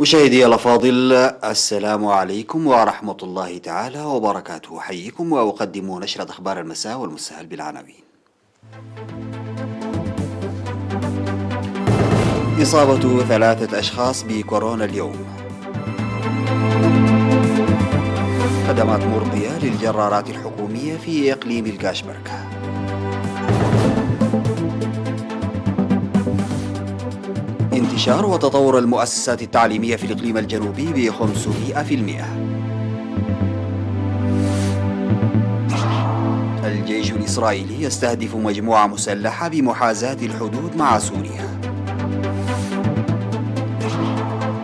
مشاهدي الأفاضل، السلام عليكم ورحمة الله تعالى وبركاته. أحييكم وأقدم نشرة أخبار المساء والمسهل بالعناوين. إصابة 3 أشخاص بكورونا اليوم. خدمات مرضية للجرارات الحكومية في إقليم القاشبركة. انتشار وتطور المؤسسات التعليمية في الإقليم الجنوبي ب500%. الجيش الإسرائيلي يستهدف مجموعة مسلحة بمحاذاة الحدود مع سوريا.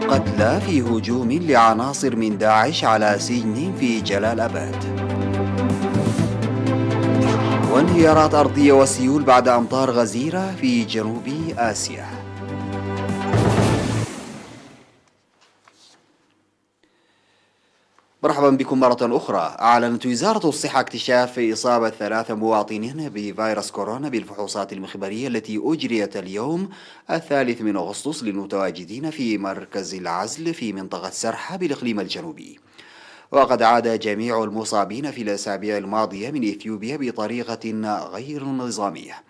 قتلى في هجوم لعناصر من داعش على سجن في جلال آباد. وانهيارات أرضية وسيول بعد أمطار غزيرة في جنوب آسيا. مرحبا بكم مرة أخرى. أعلنت وزارة الصحة اكتشاف إصابة 3 مواطنين بفيروس كورونا بالفحوصات المخبرية التي أجريت اليوم 3 أغسطس للمتواجدين في مركز العزل في منطقة سرحة بالإقليم الجنوبي. وقد عاد جميع المصابين في الأسابيع الماضية من إثيوبيا بطريقة غير نظامية.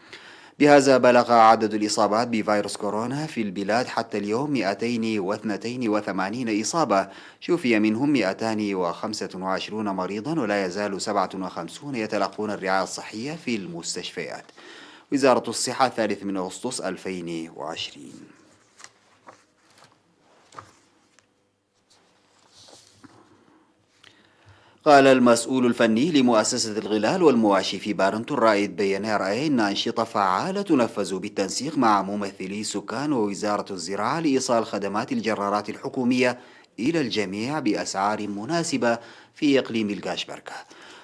بهذا بلغ عدد الإصابات بفيروس كورونا في البلاد حتى اليوم 282 إصابة، شفي منهم 225 مريضا، ولا يزال 57 يتلقون الرعاية الصحية في المستشفيات. وزارة الصحة 3 أغسطس 2020. قال المسؤول الفني لمؤسسة الغلال والمواشي في بارنتو الرائد بيانير إن أنشطة فعالة تنفذ بالتنسيق مع ممثلي السكان ووزارة الزراعة لإيصال خدمات الجرارات الحكومية إلى الجميع بأسعار مناسبة في إقليم القاشبركة.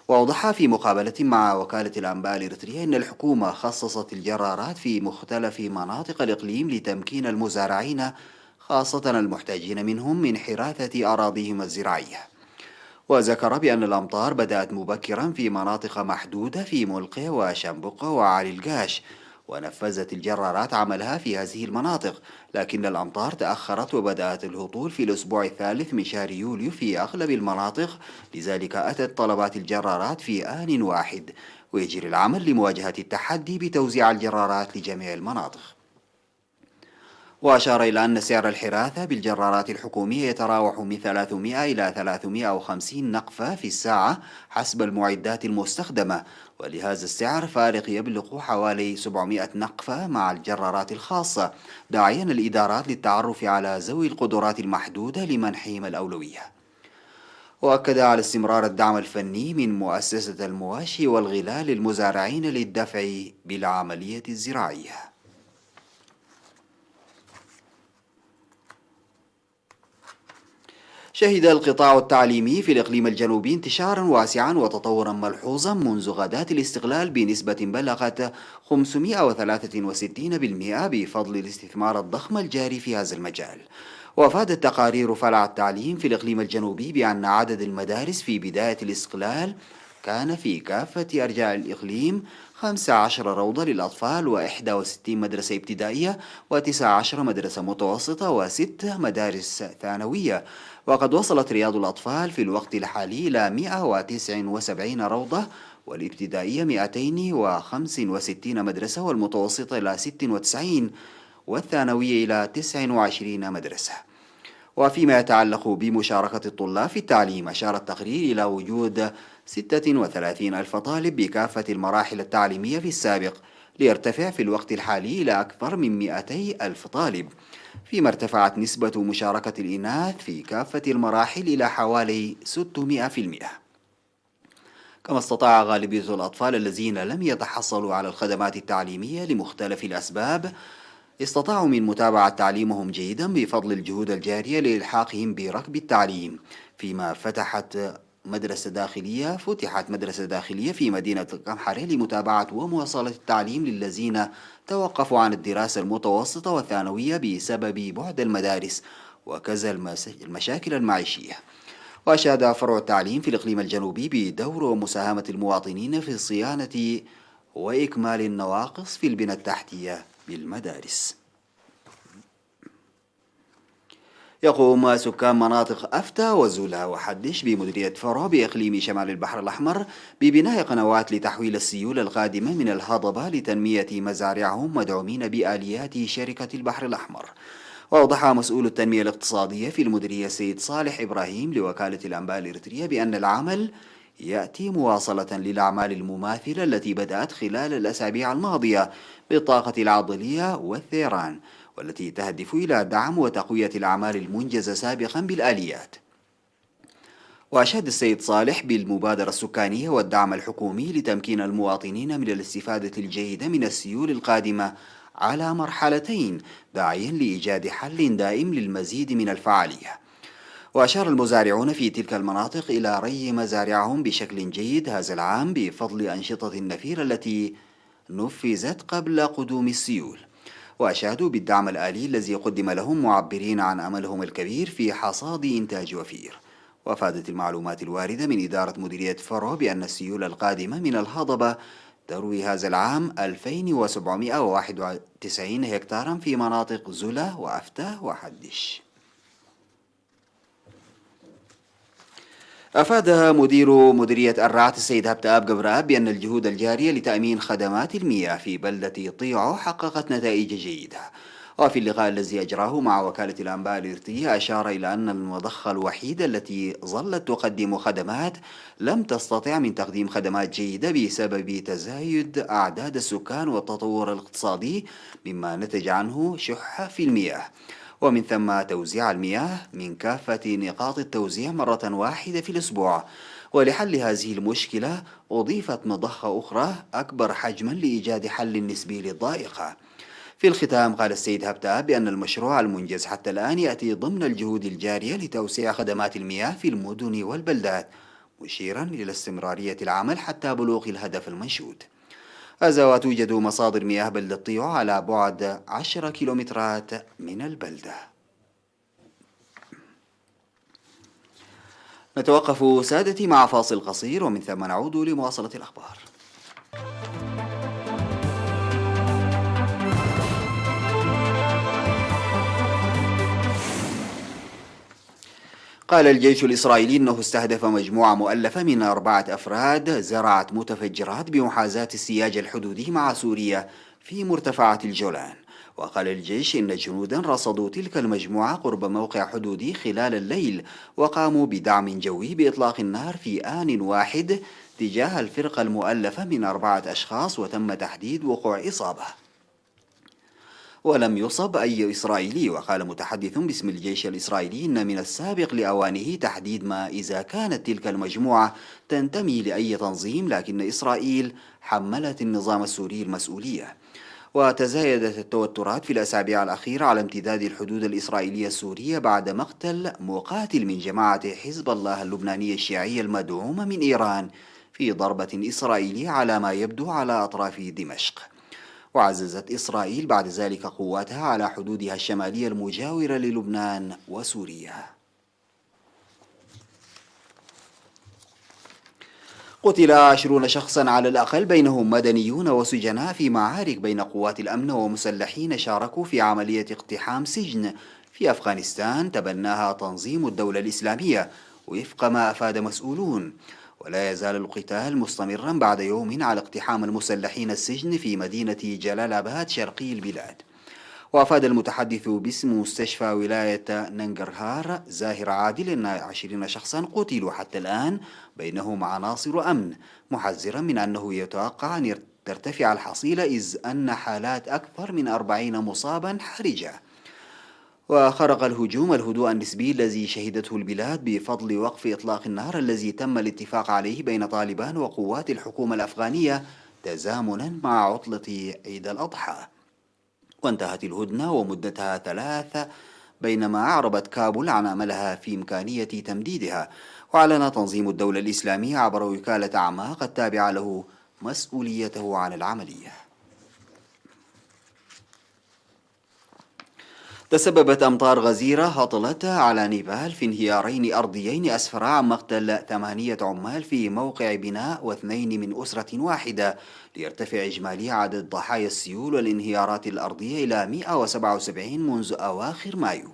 وأوضح في مقابلة مع وكالة الأنباء الإريترية أن الحكومة خصصت الجرارات في مختلف مناطق الإقليم لتمكين المزارعين خاصة المحتاجين منهم من حراثة أراضيهم الزراعية. وذكر بأن الأمطار بدأت مبكرا في مناطق محدودة في ملقا وشنبقة وعلي القاش، ونفذت الجرارات عملها في هذه المناطق، لكن الأمطار تأخرت وبدأت الهطول في الأسبوع الثالث من شهر يوليو في أغلب المناطق، لذلك أتت طلبات الجرارات في آن واحد، ويجري العمل لمواجهة التحدي بتوزيع الجرارات لجميع المناطق. وأشار إلى أن سعر الحراثة بالجرارات الحكومية يتراوح من 300 إلى 350 نقفة في الساعة حسب المعدات المستخدمة، ولهذا السعر فارق يبلغ حوالي 700 نقفة مع الجرارات الخاصة، داعيا الإدارات للتعرف على ذوي القدرات المحدودة لمنحهم الأولوية. وأكد على استمرار الدعم الفني من مؤسسة المواشي والغلال للمزارعين للدفع بالعملية الزراعية. شهد القطاع التعليمي في الإقليم الجنوبي انتشارا واسعا وتطورا ملحوظا منذ غداة الاستقلال بنسبة بلغت 563% بفضل الاستثمار الضخم الجاري في هذا المجال. وأفادت تقارير فرع التعليم في الإقليم الجنوبي بأن عدد المدارس في بداية الاستقلال كان في كافة أرجاء الإقليم 15 روضة للأطفال و61 مدرسة ابتدائية و19 مدرسة متوسطة و6 مدارس ثانوية. وقد وصلت رياض الأطفال في الوقت الحالي إلى 179 روضة، والابتدائية 265 مدرسة، والمتوسطة إلى 96، والثانوية إلى 29 مدرسة. وفيما يتعلق بمشاركة الطلاب في التعليم، أشار التقرير إلى وجود 36 ألف طالب بكافة المراحل التعليمية في السابق، ليرتفع في الوقت الحالي إلى أكثر من 200 ألف طالب، فيما ارتفعت نسبة مشاركة الإناث في كافة المراحل إلى حوالي 600%. كما استطاع غالبية الأطفال الذين لم يتحصلوا على الخدمات التعليمية لمختلف الأسباب استطاعوا من متابعة تعليمهم جيدا بفضل الجهود الجارية لإلحاقهم بركب التعليم. فيما فتحت مدرسة داخلية في مدينة القمحرة لمتابعة ومواصلة التعليم للذين توقفوا عن الدراسة المتوسطة والثانوية بسبب بعد المدارس وكذا المشاكل المعيشية. وأشاد فرع التعليم في الإقليم الجنوبي بدور ومساهمة المواطنين في صيانة وإكمال النواقص في البنى التحتية بالمدارس. يقوم سكان مناطق أفتى وزولا وحدش بمديرية فرو بإقليم شمال البحر الأحمر ببناء قنوات لتحويل السيول القادمة من الهضبة لتنمية مزارعهم مدعومين بآليات شركة البحر الأحمر. وأوضح مسؤول التنمية الاقتصادية في المديرية السيد صالح إبراهيم لوكالة الأنباء الإريترية بأن العمل يأتي مواصلة للأعمال المماثلة التي بدأت خلال الأسابيع الماضية بالطاقة العضلية والثيران، والتي تهدف إلى دعم وتقوية الأعمال المنجزة سابقا بالآليات. وأشاد السيد صالح بالمبادرة السكانية والدعم الحكومي لتمكين المواطنين من الاستفادة الجيدة من السيول القادمة على مرحلتين، داعيا لإيجاد حل دائم للمزيد من الفعالية. وأشار المزارعون في تلك المناطق إلى ري مزارعهم بشكل جيد هذا العام بفضل أنشطة النفير التي نفذت قبل قدوم السيول، وأشادوا بالدعم الآلي الذي قدم لهم معبرين عن أملهم الكبير في حصاد إنتاج وفير. وأفادت المعلومات الواردة من إدارة مديرية فرو بأن السيول القادمة من الهضبة تروي هذا العام 2791 هكتارا في مناطق زلا وأفتاه وحدش. أفاد مدير مديرية الرعت السيد هبتاب قبراب بأن الجهود الجارية لتأمين خدمات المياه في بلدة طيعو حققت نتائج جيدة. وفي اللقاء الذي أجراه مع وكالة الأنباء الإريترية أشار إلى أن المضخة الوحيدة التي ظلت تقدم خدمات لم تستطع من تقديم خدمات جيدة بسبب تزايد أعداد السكان والتطور الاقتصادي، مما نتج عنه شح في المياه، ومن ثم توزيع المياه من كافة نقاط التوزيع مرة واحدة في الأسبوع. ولحل هذه المشكلة أضيفت مضخة أخرى أكبر حجما لإيجاد حل نسبي للضائقة. في الختام قال السيد هبتاب بأن المشروع المنجز حتى الآن يأتي ضمن الجهود الجارية لتوسيع خدمات المياه في المدن والبلدات، مشيرا إلى استمرارية العمل حتى بلوغ الهدف المنشود. هذا وتوجد مصادر مياه بلدة طيعو على بعد 10 كيلومترات من البلدة. نتوقف سادتي مع فاصل قصير ومن ثم نعود لمواصلة الأخبار. قال الجيش الإسرائيلي أنه استهدف مجموعة مؤلفة من 4 أفراد زرعت متفجرات بمحاذاة السياج الحدودي مع سوريا في مرتفعات الجولان. وقال الجيش إن جنودا رصدوا تلك المجموعة قرب موقع حدودي خلال الليل، وقاموا بدعم جوي بإطلاق النار في آن واحد تجاه الفرقة المؤلفة من 4 أشخاص، وتم تحديد وقوع إصابة ولم يصب أي إسرائيلي. وقال متحدث باسم الجيش الإسرائيلي إن من السابق لأوانه تحديد ما إذا كانت تلك المجموعة تنتمي لأي تنظيم، لكن إسرائيل حملت النظام السوري المسؤولية. وتزايدت التوترات في الأسابيع الأخيرة على امتداد الحدود الإسرائيلية السورية بعد مقتل مقاتل من جماعة حزب الله اللبنانية الشيعية المدعومة من إيران في ضربة إسرائيلية على ما يبدو على أطراف دمشق. وعززت إسرائيل بعد ذلك قواتها على حدودها الشمالية المجاورة للبنان وسوريا. قتل 20 شخصا على الأقل بينهم مدنيون وسجناء في معارك بين قوات الأمن ومسلحين شاركوا في عملية اقتحام سجن في أفغانستان تبناها تنظيم الدولة الإسلامية وفق ما أفاد مسؤولون. ولا يزال القتال مستمرا بعد يوم على اقتحام المسلحين السجن في مدينة جلال آباد شرقي البلاد. وأفاد المتحدث باسم مستشفى ولاية ننجرهار زاهر عادل أن 20 شخصا قتلوا حتى الآن بينهم عناصر أمن، محذرا من أنه يتوقع أن ترتفع الحصيلة إذ أن حالات أكثر من 40 مصابا حرجة. وخرق الهجوم الهدوء النسبي الذي شهدته البلاد بفضل وقف إطلاق النار الذي تم الاتفاق عليه بين طالبان وقوات الحكومة الأفغانية تزامنا مع عطلة عيد الأضحى. وانتهت الهدنة ومدتها 3 بينما أعربت كابول عن أملها في إمكانية تمديدها. وأعلن تنظيم الدولة الإسلامية عبر وكالة أعماق التابعة له مسؤوليته عن العملية. تسببت أمطار غزيرة هطلت على نيبال في انهيارين أرضيين أسفرا عن مقتل 8 عمال في موقع بناء و2 من أسرة واحدة، ليرتفع إجمالي عدد ضحايا السيول والانهيارات الأرضية إلى 177 منذ أواخر مايو.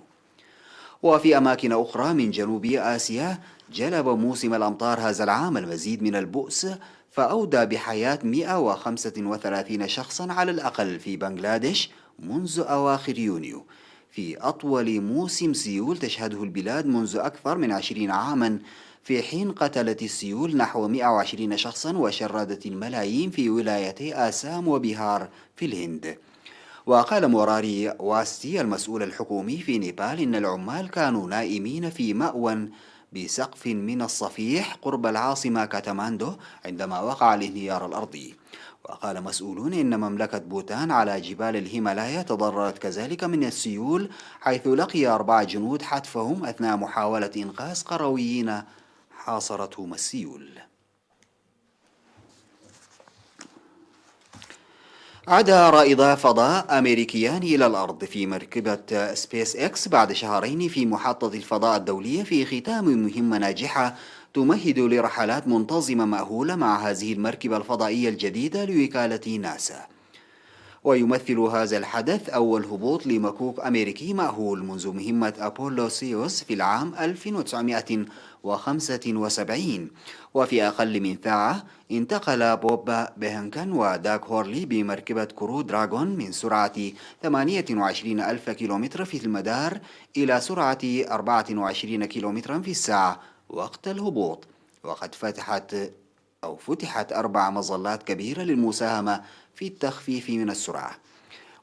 وفي أماكن أخرى من جنوب آسيا جلب موسم الأمطار هذا العام المزيد من البؤس، فأودى بحياة 135 شخصا على الأقل في بنغلاديش منذ أواخر يونيو، في أطول موسم سيول تشهده البلاد منذ أكثر من 20 عاما، في حين قتلت السيول نحو 120 شخصا وشردت الملايين في ولايتي آسام وبيهار في الهند. وقال موراري واستي المسؤول الحكومي في نيبال إن العمال كانوا نائمين في مأوى بسقف من الصفيح قرب العاصمة كاتماندو عندما وقع الانهيار الأرضي. وقال مسؤولون إن مملكة بوتان على جبال الهيمالايا تضررت كذلك من السيول، حيث لقي 4 جنود حتفهم أثناء محاولة إنقاذ قرويين حاصرتهم السيول. عاد رائدا فضاء أمريكيان إلى الأرض في مركبة سبيس إكس بعد شهرين في محطة الفضاء الدولية في ختام مهمة ناجحة تمهد لرحلات منتظمة مأهولة مع هذه المركبة الفضائية الجديدة لوكالة ناسا. ويمثل هذا الحدث أول هبوط لمكوك أمريكي مأهول منذ مهمة أبولو سيوس في العام 1975. وفي أقل من ساعة انتقل بوب بيهنكن وداك هورلي بمركبة كرو دراغون من سرعة 28 ألف كيلومتر في المدار إلى سرعة 24 كيلومترا في الساعة وقت الهبوط. وقد فتحت 4 مظلات كبيرة للمساهمة في التخفيف من السرعة.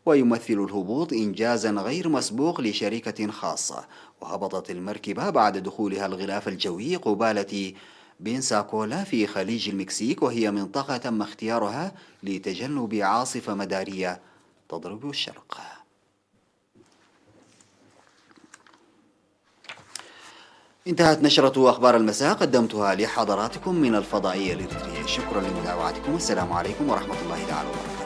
ويمثل الهبوط إنجازا غير مسبوق لشركة خاصة، وهبطت المركبة بعد دخولها الغلاف الجوي قبالة بنساكولا في خليج المكسيك، وهي منطقة تم اختيارها لتجنب عاصفة مدارية تضرب الشرق. انتهت نشرة أخبار المساء، قدمتها لحضراتكم من الفضائية الإريترية. شكرا لمتابعتكم، والسلام عليكم ورحمة الله تعالى وبركاته.